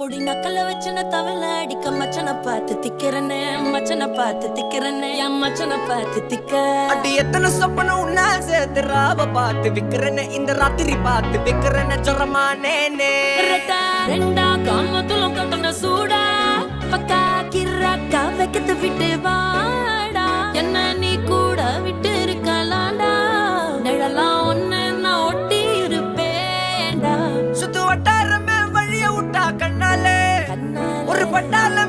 பொடி நக்கல வச்சன தவள அடிக்க மச்சனை பார்த்து திக்கிறனே மச்சனை பார்த்து திக்கிறனே என் மச்சனை பார்த்து திக்க அடி எத்தனை சொப்பனம் உன்னா சேர்த்து ராவ பார்த்து விக்கிறனே இந்த ராத்திரி பார்த்து விக்கிறனே ஜொரமானேனே ரெண்டா காமத்துல கட்டண சூடா பக்கா கிராக்கா வைக்கத்து விட்டு வாடா என்ன நீ கூட விட்டு இருக்கலாம்டா நிழலாம் ஒன்னு நான் ஒட்டி இருப்பேன்டா சுத்து வட்டாரமே வழிய விட்டா கண்ணாலே ஒரு பட்டால